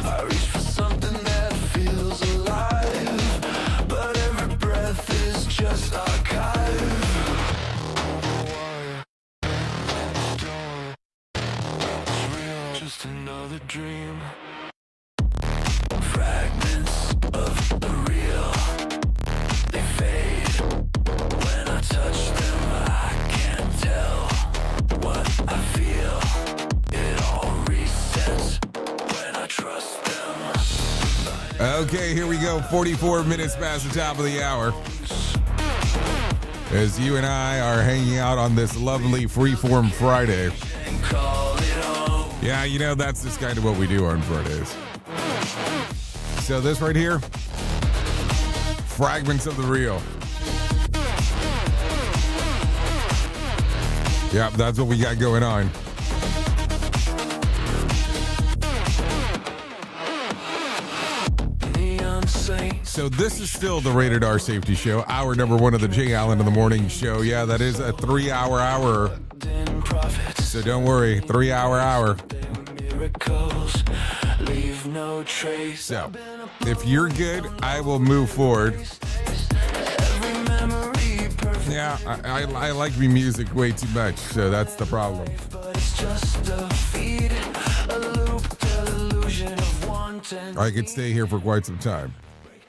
I reach for something that feels alive, but every breath is just archive. It's real, just another dream. Fragments of the real, they fade. When I touch them, I can't tell what I feel. It all resets when I trust them. Okay, here we go. 44 minutes past the top of the hour. As you and I are hanging out on this lovely Freeform Friday. Yeah, you know, that's just kind of what we do on Fridays. So this right here, fragments of the real. Yep, that's what we got going on. So this is still the Rated R Safety Show, hour number 1 of the Jay Allen in the Morning Show. Yeah, that is a 3-hour hour. So don't worry, 3-hour hour. So if you're good, I will move forward. Yeah, I like me music way too much, so that's the problem. I could stay here for quite some time.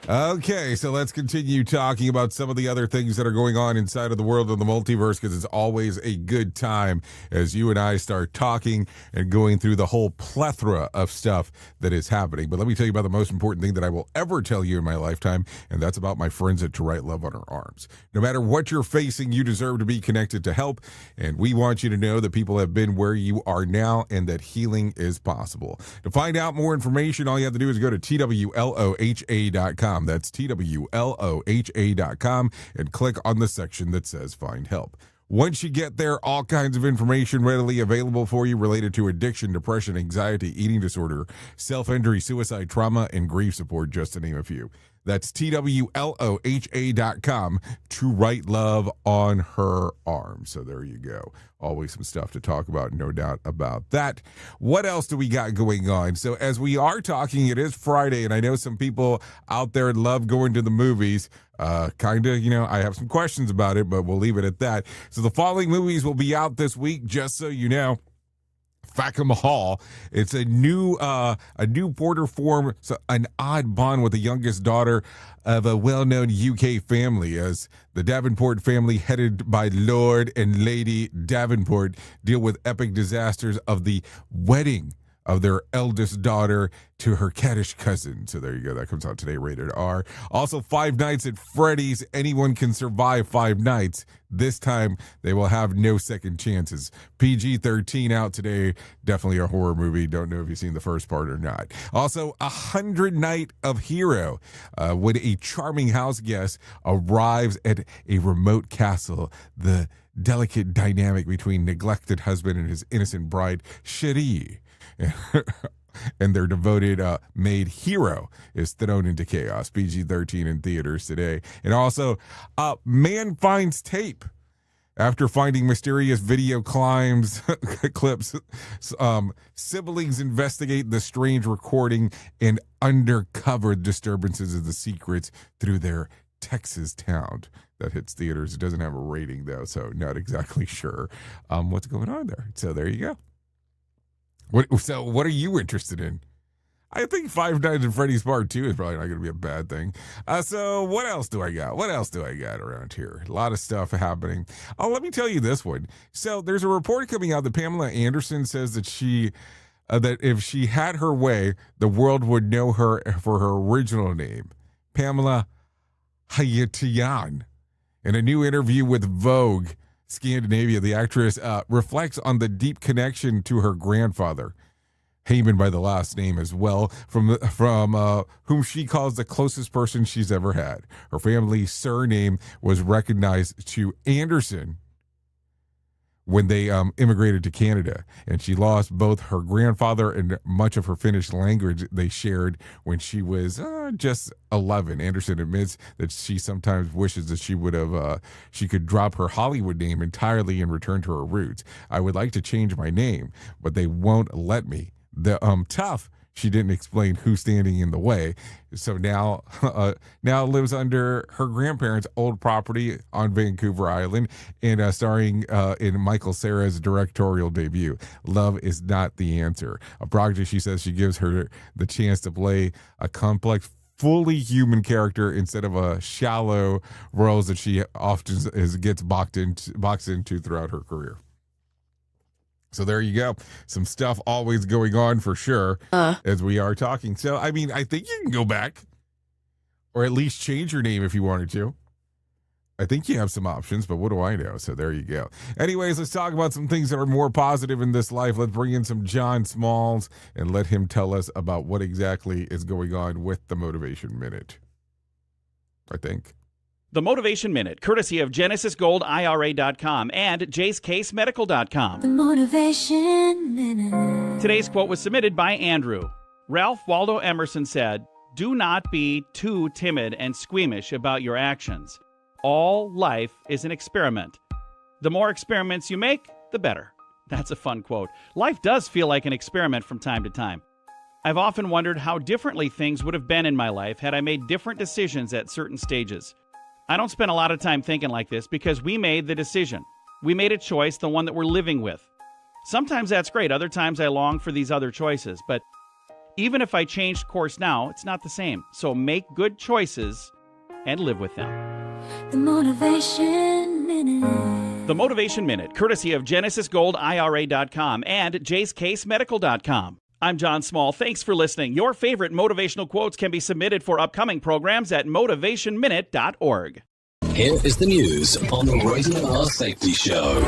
Okay, so let's continue talking about some of the other things that are going on inside of the world of the multiverse, because it's always a good time as you and I start talking and going through the whole plethora of stuff that is happening. But let me tell you about the most important thing that I will ever tell you in my lifetime, and that's about my friends at To Write Love on Her Arms. No matter what you're facing, you deserve to be connected to help, and we want you to know that people have been where you are now and that healing is possible. To find out more information, all you have to do is go to TWLOHA.com. That's TWLOHA.com and click on the section that says Find Help. Once you get there, all kinds of information readily available for you related to addiction, depression, anxiety, eating disorder, self-injury, suicide, trauma, and grief support, just to name a few. That's TWLOHA.com, To Write Love on Her Arms. So there you go. Always some stuff to talk about, no doubt about that. What else do we got going on? So as we are talking, it is Friday, and I know some people out there love going to the movies. Kind of, you know, I have some questions about it, but we'll leave it at that. So the following movies will be out this week, just so you know. Fackham Hall. It's a new Porter form, so an odd bond with the youngest daughter of a well-known UK family, as the Davenport family, headed by Lord and Lady Davenport, deal with epic disasters of the wedding of their eldest daughter to her caddish cousin. So there you go. That comes out today, Rated R. Also, Five Nights at Freddy's. Anyone can survive 5 nights. This time, they will have no second chances. PG-13 out today. Definitely a horror movie. Don't know if you've seen the first part or not. Also, 100 Night of Hero. When a charming house guest arrives at a remote castle, the delicate dynamic between neglected husband and his innocent bride, Cherie, and their devoted maid Hero is thrown into chaos. PG-13 in theaters today. And also, man finds tape. After finding mysterious video clips, siblings investigate the strange recording and undercover disturbances of the secrets through their Texas town. That hits theaters. It doesn't have a rating, though, so not exactly sure what's going on there. So there you go. What are you interested in? I think Five Nights at Freddy's Part 2 is probably not going to be a bad thing. So what else do I got? What else do I got around here? A lot of stuff happening. Oh, let me tell you this one. So there's a report coming out that Pamela Anderson says that that if she had her way, the world would know her for her original name, Pamela Hayatian. In a new interview with Vogue Scandinavia, the actress reflects on the deep connection to her grandfather. Heyman by the last name as well, from whom she calls the closest person she's ever had. Her family's surname was recognized to Anderson when they immigrated to Canada, and she lost both her grandfather and much of her Finnish language they shared when she was just 11. Anderson admits that she sometimes wishes that she could drop her Hollywood name entirely and return to her roots. I would like to change my name, but they won't let me. The tough. She didn't explain who's standing in the way. So now lives under her grandparents' old property on Vancouver Island, and starring in Michael Cera's directorial debut. Love is not the answer. A project she says she gives her the chance to play a complex, fully human character instead of a shallow roles that she often gets boxed into throughout her career. So there you go. Some stuff always going on for sure as we are talking. So, I mean, I think you can go back or at least change your name if you wanted to. I think you have some options, but what do I know? So there you go. Anyways, let's talk about some things that are more positive in this life. Let's bring in some John Smalls and let him tell us about what exactly is going on with the Motivation Minute. I think. The Motivation Minute, courtesy of GenesisGoldIRA.com and JaceCaseMedical.com. The Motivation Minute. Today's quote was submitted by Andrew. Ralph Waldo Emerson said, "Do not be too timid and squeamish about your actions. All life is an experiment. The more experiments you make, the better." That's a fun quote. Life does feel like an experiment from time to time. I've often wondered how differently things would have been in my life had I made different decisions at certain stages. I don't spend a lot of time thinking like this because we made the decision. We made a choice, the one that we're living with. Sometimes that's great. Other times I long for these other choices. But even if I changed course now, it's not the same. So make good choices and live with them. The Motivation Minute. The Motivation Minute, courtesy of GenesisGoldIRA.com and JaceCaseMedical.com. I'm John Small. Thanks for listening. Your favorite motivational quotes can be submitted for upcoming programs at motivationminute.org. Here is the news on the Rated R Safety Show.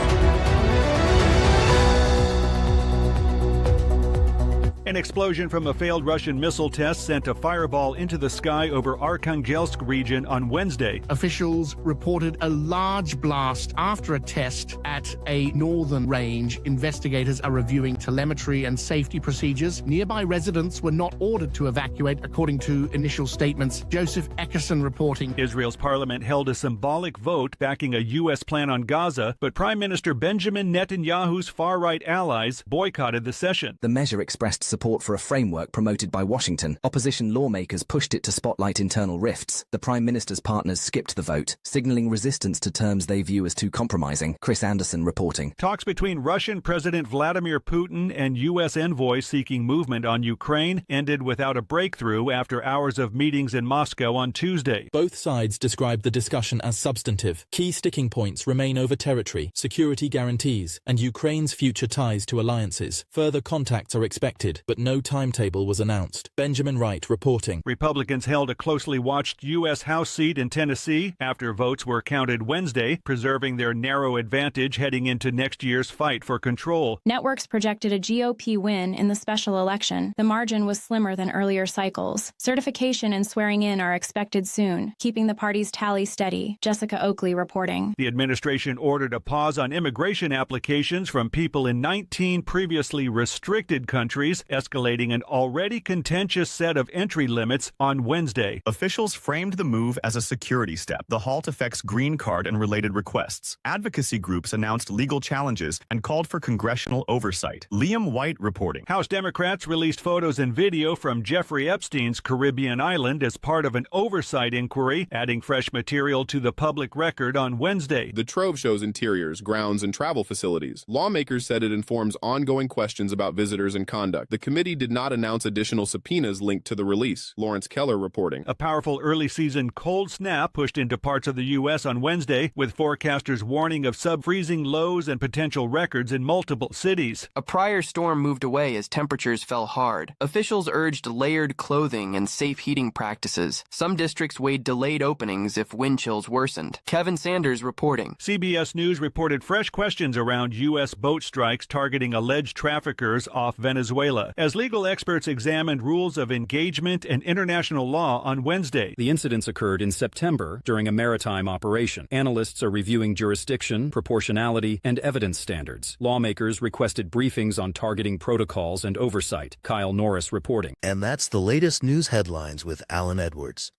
An explosion from a failed Russian missile test sent a fireball into the sky over Arkhangelsk region on Wednesday. Officials reported a large blast after a test at a northern range. Investigators are reviewing telemetry and safety procedures. Nearby residents were not ordered to evacuate, according to initial statements. Joseph Eckerson reporting. Israel's parliament held a symbolic vote backing a U.S. plan on Gaza, but Prime Minister Benjamin Netanyahu's far-right allies boycotted the session. The measure expressed support for a framework promoted by Washington. Opposition lawmakers pushed it to spotlight internal rifts. The Prime Minister's partners skipped the vote, signaling resistance to terms they view as too compromising. Chris Anderson reporting. Talks between Russian President Vladimir Putin and U.S. envoys seeking movement on Ukraine ended without a breakthrough after hours of meetings in Moscow on Tuesday. Both sides described the discussion as substantive. Key sticking points remain over territory, security guarantees, and Ukraine's future ties to alliances. Further contacts are expected, but no timetable was announced. Benjamin Wright reporting. Republicans held a closely watched U.S. House seat in Tennessee after votes were counted Wednesday, preserving their narrow advantage heading into next year's fight for control. Networks projected a GOP win in the special election. The margin was slimmer than earlier cycles. Certification and swearing in are expected soon, keeping the party's tally steady. Jessica Oakley reporting. The administration ordered a pause on immigration applications from people in 19 previously restricted countries, escalating an already contentious set of entry limits on Wednesday. Officials framed the move as a security step. The halt affects green card and related requests. Advocacy groups announced legal challenges and called for congressional oversight. Liam White reporting. House Democrats released photos and video from Jeffrey Epstein's Caribbean island as part of an oversight inquiry, adding fresh material to the public record on Wednesday. The trove shows interiors, grounds, and travel facilities. Lawmakers said it informs ongoing questions about visitors and conduct. The committee did not announce additional subpoenas linked to the release. Lawrence Keller reporting. A powerful early-season cold snap pushed into parts of the U.S. on Wednesday, with forecasters warning of sub-freezing lows and potential records in multiple cities. A prior storm moved away as temperatures fell hard. Officials urged layered clothing and safe heating practices. Some districts weighed delayed openings if wind chills worsened. Kevin Sanders reporting. CBS News reported fresh questions around U.S. boat strikes targeting alleged traffickers off Venezuela. as legal experts examined rules of engagement and international law on Wednesday. The incidents occurred in September during a maritime operation. Analysts are reviewing jurisdiction, proportionality, and evidence standards. Lawmakers requested briefings on targeting protocols and oversight. Kyle Norris reporting. And that's the latest news headlines with Alan Edwards.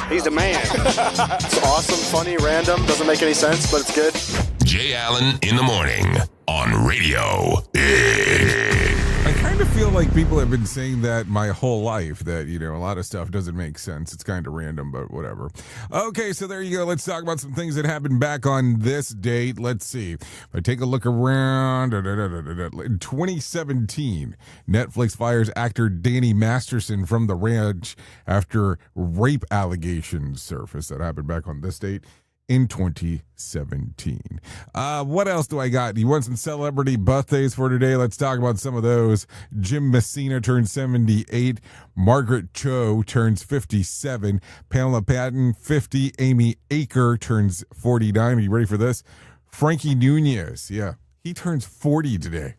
He's the man. It's awesome, funny, random, doesn't make any sense, but it's good. Jay Allen in the morning on Radio Big. I kind of feel like people have been saying that my whole life, that, you know, a lot of stuff doesn't make sense. It's kind of random, but whatever. Okay, so there you go. Let's talk about some things that happened back on this date. Let's see. If I take a look around, in 2017, Netflix fires actor Danny Masterson from The Ranch after rape allegations surfaced. That happened back on this date in 2017. What else do I got? You want some celebrity birthdays for today? Let's talk about some of those. Jim Messina turns 78. Margaret Cho turns 57. Pamela Patton, 50. Amy Aker turns 49. Are you ready for this? Frankie Nunez. Yeah, he turns 40 today.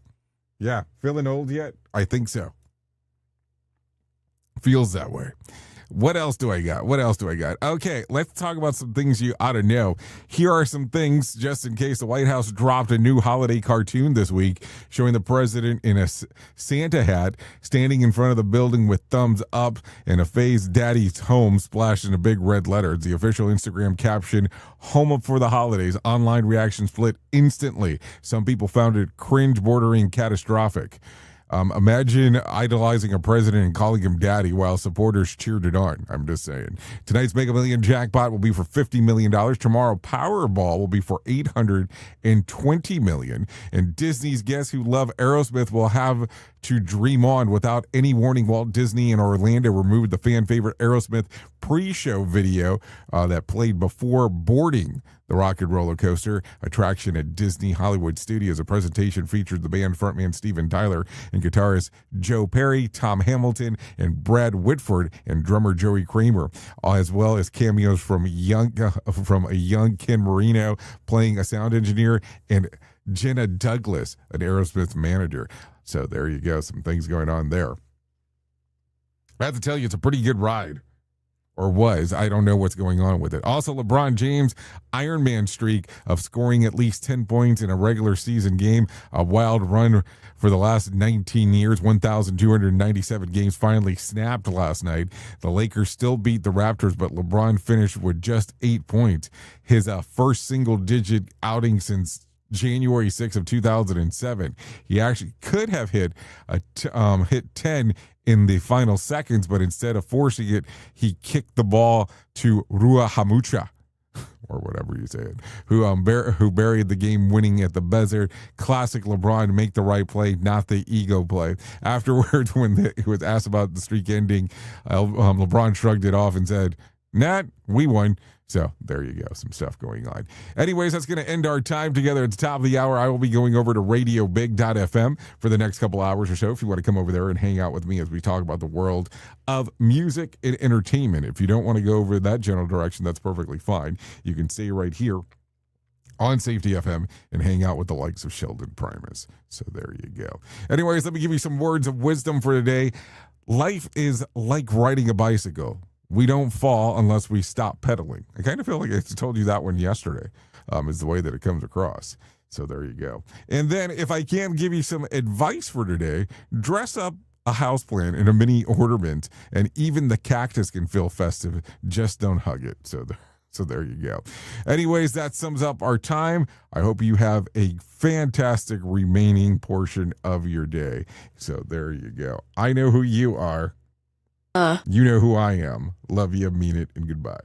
Yeah, feeling old yet? I think so. Feels that way. What else do I got? Okay, let's talk about some things you ought to know. Here are some things, just in case. The White House dropped a new holiday cartoon this week showing the president in a Santa hat standing in front of the building with thumbs up and a phased daddy's home splashed in big red letters. The official Instagram caption, "Home up for the holidays." Online reaction split instantly. Some people found it cringe bordering catastrophic. Imagine idolizing a president and calling him daddy while supporters cheered it on. I'm just saying. Tonight's Mega Million jackpot will be for $50 million. Tomorrow, Powerball will be for $820 million. And Disney's guests who love Aerosmith will have to dream on. Without any warning, Walt Disney and Orlando removed the fan favorite Aerosmith pre-show video that played before boarding the Rock and Roller Coaster attraction at Disney Hollywood Studios. A presentation featured the band frontman Steven Tyler and guitarist Joe Perry, Tom Hamilton, and Brad Whitford, and drummer Joey Kramer, as well as cameos from a young Ken Marino playing a sound engineer, and Jenna Douglas, an Aerosmith manager. So there you go, some things going on there. I have to tell you, it's a pretty good ride. Or was. I don't know what's going on with it. Also, LeBron James' Iron Man streak of scoring at least 10 points in a regular season game, a wild run for the last 19 years, 1,297 games, finally snapped last night. The Lakers still beat the Raptors, but LeBron finished with just 8 points. His first single-digit outing since January 6th of 2007. He actually could have hit 10 in the final seconds, but instead of forcing it, he kicked the ball to Rua Hamucha, or whatever you say it, who buried the game winning at the buzzer. Classic LeBron, make the right play, not the ego play. Afterwards, when he was asked about the streak ending, LeBron shrugged it off and said, "Nah, we won." So there you go, some stuff going on. Anyways, that's going to end our time together at the top of the hour. I will be going over to radiobig.fm for the next couple hours or so if you want to come over there and hang out with me as we talk about the world of music and entertainment. If you don't want to go over that general direction, that's perfectly fine. You can stay right here on Safety FM and hang out with the likes of Sheldon Primus. So there you go. Anyways, let me give you some words of wisdom for today. Life is like riding a bicycle. We don't fall unless we stop pedaling. I kind of feel like I told you that one yesterday, is the way that it comes across. So there you go. And then if I can give you some advice for today, dress up a houseplant in a mini ornament, and even the cactus can feel festive. Just don't hug it. So there you go. Anyways, that sums up our time. I hope you have a fantastic remaining portion of your day. So there you go. I know who you are. You know who I am. Love you, mean it, and goodbye.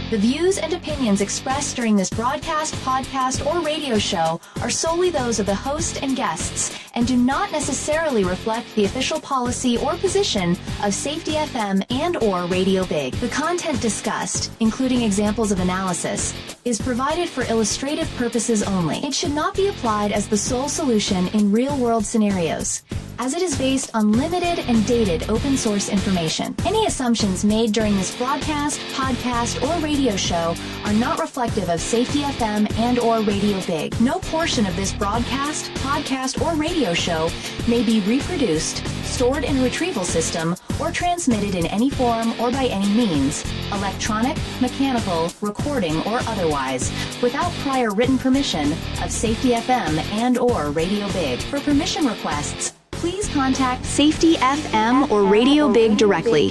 The views and opinions expressed during this broadcast, podcast, or radio show are solely those of the host and guests and do not necessarily reflect the official policy or position of Safety FM and/or Radio Big. The content discussed, including examples of analysis, is provided for illustrative purposes only. It should not be applied as the sole solution in real-world scenarios, as it is based on limited and dated open source information. Any assumptions made during this broadcast, podcast, or radio show are not reflective of Safety FM and or Radio Big. No portion of this broadcast, podcast, or radio show may be reproduced, stored in a retrieval system, or transmitted in any form or by any means, electronic, mechanical, recording, or otherwise, without prior written permission of Safety FM and or Radio Big. For permission requests, please contact Safety FM or Radio Big directly.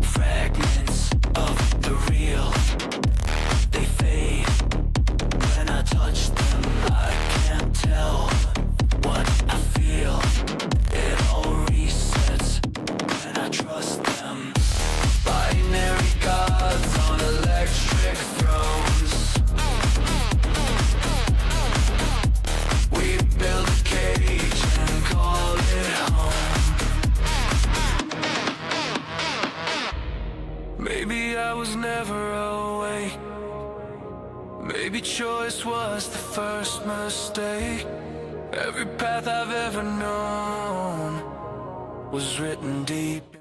Fragments of the real, they fade. When I touch them, I can't tell what I feel. It all resets when I trust them. Binary gods on electric thrones. We build a cage and call it home. Maybe I was never awake. Maybe choice was the first mistake. Every path I've ever known was written deep.